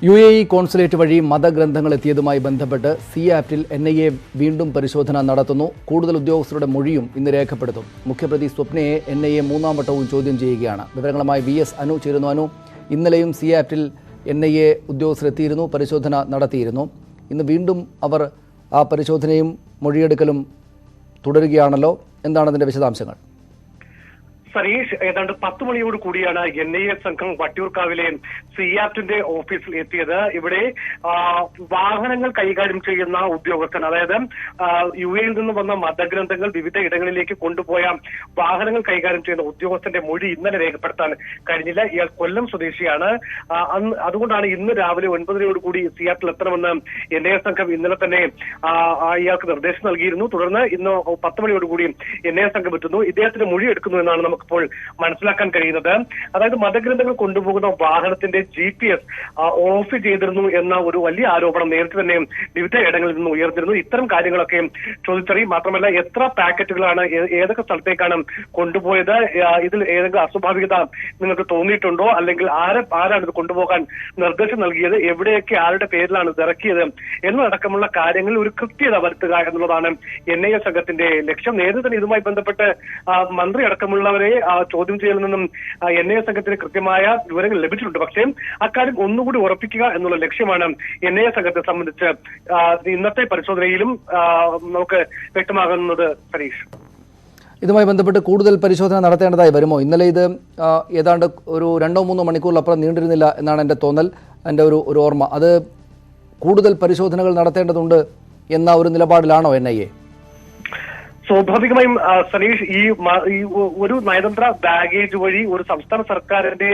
UAE consulate വഴി മതഗ്രന്ഥങ്ങൾ എത്തിയതുമായി ബന്ധപ്പെട്ട് സിആപ്റ്റിൽ NIA വീണ്ടും പരിശോധന നടത്തുന്നു. കൂടുതൽ ഉദ്യോഗസ്ഥരുടെ മൊഴിയും ഇന്ന് രേഖപ്പെടുത്തും. മുഖ്യപ്രതി സ്വപ്നയെ NIA മൂന്നാം വട്ടവും ചോദ്യം ചെയ്യുകയാണ്. വിവരങ്ങളുമായി VS അനു ചേരുന്നു. അനു, ഇന്നലെയും സിആപ്റ്റിൽ NIA ഉദ്യോഗസ്ഥരെത്തിയിരുന്നു, പരിശോധന നടത്തിയിരുന്നു. ഇന്ന് വീണ്ടും അവർ ആ പരിശോധനയും മൊഴിയെടുക്കലും തുടരുകയാണല്ലോ. എന്താണ് അതിൻ്റെ വിശദാംശങ്ങൾ? സരീഷ്, ഏതാണ്ട് 10 മണിയോട് കൂടിയാണ് NIA സംഘം വട്ടിയൂർക്കാവിലെ സിആപ്റ്റിന്റെ ഓഫീസിൽ എത്തിയത്. ഇവിടെ വാഹനങ്ങൾ കൈകാര്യം ചെയ്യുന്ന ഉദ്യോഗസ്ഥൻ, അതായത് UAEയിൽ നിന്ന് വന്ന മതഗ്രന്ഥങ്ങൾ വിവിധ ഇടങ്ങളിലേക്ക് കൊണ്ടുപോയ വാഹനങ്ങൾ കൈകാര്യം ചെയ്യുന്ന ഉദ്യോഗസ്ഥന്റെ മൊഴി ഇന്നലെ രേഖപ്പെടുത്താൻ കഴിഞ്ഞില്ല. ഇയാൾ കൊല്ലം സ്വദേശിയാണ്. അതുകൊണ്ടാണ് ഇന്ന് രാവിലെ 9 കൂടി സിആപ്റ്റിൽ എത്തണമെന്ന് NIA സംഘം ഇന്നലെ തന്നെ ഇയാൾക്ക് നിർദ്ദേശം നൽകിയിരുന്നു. തുടർന്ന് ഇന്ന് 10 മണിയോട് കൂടി NIA സംഘം എത്തുന്നു. ഇദ്ദേഹത്തിന്റെ മൊഴി എടുക്കുന്നു എന്നാണ് നമുക്കിപ്പോൾ മനസ്സിലാക്കാൻ കഴിയുന്നത്. അതായത് മതഗ്രന്ഥങ്ങൾ കൊണ്ടുപോകുന്ന വാഹനത്തിന്റെ GPS ഓഫ് ചെയ്തിരുന്നു എന്ന ഒരു വലിയ ആരോപണം നേരത്തെ തന്നെ വിവിധ ഇടങ്ങളിൽ നിന്ന് ഉയർന്നിരുന്നു. ഇത്തരം കാര്യങ്ങളൊക്കെ ചോദിച്ചറിയും. മാത്രമല്ല, എത്ര പാക്കറ്റുകളാണ്, ഏതൊക്കെ സ്ഥലത്തേക്കാണ് കൊണ്ടുപോയത്, ഇതിൽ ഏതെങ്കിലും അസ്വാഭാവികത നിങ്ങൾക്ക് തോന്നിയിട്ടുണ്ടോ, അല്ലെങ്കിൽ ആരാണ് ഇത് കൊണ്ടുപോകാൻ നിർദ്ദേശം നൽകിയത്, എവിടെയൊക്കെ ആരുടെ പേരിലാണ് ഇത് ഇറക്കിയത് എന്നതടക്കമുള്ള കാര്യങ്ങളിൽ ഒരു കൃത്യത വരുത്തുക എന്നുള്ളതാണ് NIA സംഘത്തിന്റെ ലക്ഷ്യം. നേരത്തെ തന്നെ ഇതുമായി ബന്ധപ്പെട്ട് മന്ത്രി അടക്കമുള്ളവരെ ചോദ്യം ചെയ്യലിൽ നിന്നും NIA സംഘത്തിന് കൃത്യമായ വിവരങ്ങൾ ലഭിച്ചിട്ടുണ്ട്. പക്ഷേ അക്കാര്യം ഒന്നുകൂടി ഉറപ്പിക്കുക എന്നുള്ള ലക്ഷ്യമാണ് NIA സംഘത്തെ സംബന്ധിച്ച് ഇന്നത്തെ പരിശോധനയിലും നമുക്ക് വ്യക്തമാകുന്നത്. സരീഷ്, ഇതുമായി ബന്ധപ്പെട്ട് കൂടുതൽ പരിശോധന നടത്തേണ്ടതായി വരുമോ? ഇന്നലെ ഇത് ഏതാണ്ട് ഒരു 2-3 മണിക്കൂറിലപ്പുറം നീണ്ടിരുന്നില്ല എന്നാണ് എൻ്റെ തോന്നൽ, എൻ്റെ ഒരു ഓർമ്മ. അത് കൂടുതൽ പരിശോധനകൾ നടത്തേണ്ടതുണ്ട് എന്ന ഒരു നിലപാടിലാണോ NIA? സ്വാഭാവികമായും സനീഷ്, ഈ ഒരു നയതന്ത്ര ബാഗേജ് വഴി ഒരു സംസ്ഥാന സർക്കാരിന്റെ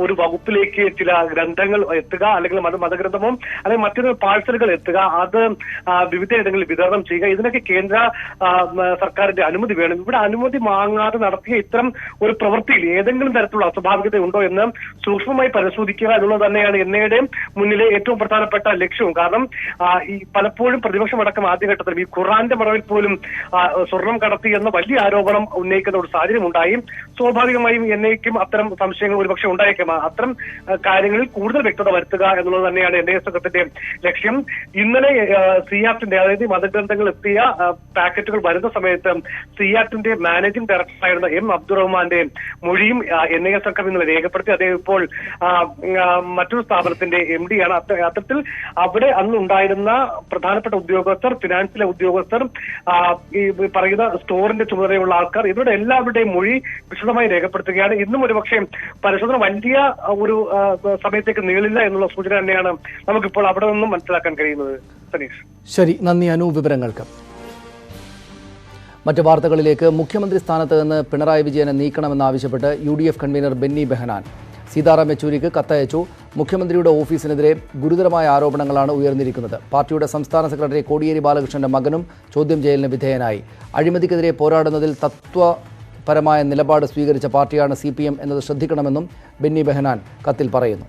ഒരു വകുപ്പിലേക്ക് ചില ഗ്രന്ഥങ്ങൾ എത്തുക, അല്ലെങ്കിൽ മതഗ്രന്ഥമോ അല്ലെങ്കിൽ മറ്റൊരു പാഴ്സലുകൾ എത്തുക, അത് വിവിധ ഇടങ്ങളിൽ വിതരണം ചെയ്യുക, ഇതിനൊക്കെ കേന്ദ്ര സർക്കാരിന്റെ അനുമതി വേണം. ഇവിടെ അനുമതി വാങ്ങാതെ നടത്തിയ ഇത്തരം ഒരു പ്രവൃത്തിയിൽ ഏതെങ്കിലും തരത്തിലുള്ള അസ്വാഭാവികത ഉണ്ടോ എന്ന് സൂക്ഷ്മമായി പരിശോധിക്കുക എന്നുള്ളത് തന്നെയാണ് NIAയുടെ മുന്നിലെ ഏറ്റവും പ്രധാനപ്പെട്ട ലക്ഷ്യവും. കാരണം ഈ പലപ്പോഴും പ്രതിപക്ഷമടക്കം ആദ്യഘട്ടത്തിൽ ഈ ഖുർആന്റെ മറവിൽ പോലും സ്വർണം കടത്തി എന്ന വലിയ ആരോപണം ഉന്നയിക്കുന്ന ഒരു സാഹചര്യം ഉണ്ടായി. സ്വാഭാവികമായും NIAയ്ക്കും അത്തരം സംശയങ്ങൾ ഒരുപക്ഷെ ഉണ്ടായേക്കാം. അത്തരം കാര്യങ്ങളിൽ കൂടുതൽ വ്യക്തത വരുത്തുക എന്നുള്ളത് തന്നെയാണ് NIA സംഘത്തിന്റെ ലക്ഷ്യം. ഇന്നലെ സിആപ്റ്റിന്റെ, അതായത് മതഗ്രന്ഥങ്ങൾ എത്തിയ പാക്കറ്റുകൾ വരുന്ന സമയത്ത് സിആപ്റ്റിന്റെ മാനേജിംഗ് ഡയറക്ടറായിരുന്ന M അബ്ദുറഹ്മാന്റെ മൊഴിയും NIA സംഘം ഇന്നലെ രേഖപ്പെടുത്തി. അദ്ദേഹം ഇപ്പോൾ മറ്റൊരു സ്ഥാപനത്തിന്റെ MD ആണ്. അത്തരത്തിൽ അവിടെ അന്നുണ്ടായിരുന്ന പ്രധാനപ്പെട്ട ഉദ്യോഗസ്ഥർ, ഫിനാൻസിലെ ഉദ്യോഗസ്ഥർ, ഈ പറയുന്ന സ്റ്റോറിന്റെ ചുമതലയുള്ള ആൾക്കാർ, ഇവരുടെ എല്ലാവരുടെയും മൊഴി വിശദമായി രേഖപ്പെടുത്തുകയാണ്. ഇന്നും ഒരുപക്ഷെ പരിശോധന വലിയ ഒരു സമയത്തേക്ക് നീളില്ല എന്നുള്ള സൂചന തന്നെയാണ് നമുക്കിപ്പോൾ അവിടെ നിന്നും മനസ്സിലാക്കാൻ കഴിയുന്നത്. സനീഷ്, ശരി, നന്ദി അനു വിവരങ്ങൾക്ക്. മറ്റ് വാർത്തകളിലേക്ക്. മുഖ്യമന്ത്രി സ്ഥാനത്ത് നിന്ന് പിണറായി വിജയനെ നീക്കണമെന്നാവശ്യപ്പെട്ട് UDF കൺവീനർ ബെന്നി ബെഹനാൻ സീതാറാം യെച്ചൂരിക്ക് കത്തയച്ചു. മുഖ്യമന്ത്രിയുടെ ഓഫീസിനെതിരെ ഗുരുതരമായ ആരോപണങ്ങളാണ് ഉയർന്നിരിക്കുന്നത്. പാർട്ടിയുടെ സംസ്ഥാന സെക്രട്ടറി കോടിയേരി ബാലകൃഷ്ണന്റെ മകനും ചോദ്യം ചെയ്യലിന് വിധേയനായി. അഴിമതിക്കെതിരെ പോരാടുന്നതിൽ തത്വപരമായ നിലപാട് സ്വീകരിച്ച പാർട്ടിയാണ് CPM എന്നത് ശ്രദ്ധിക്കണമെന്നും ബെന്നി ബെഹനാൻ കത്തിൽ പറയുന്നു.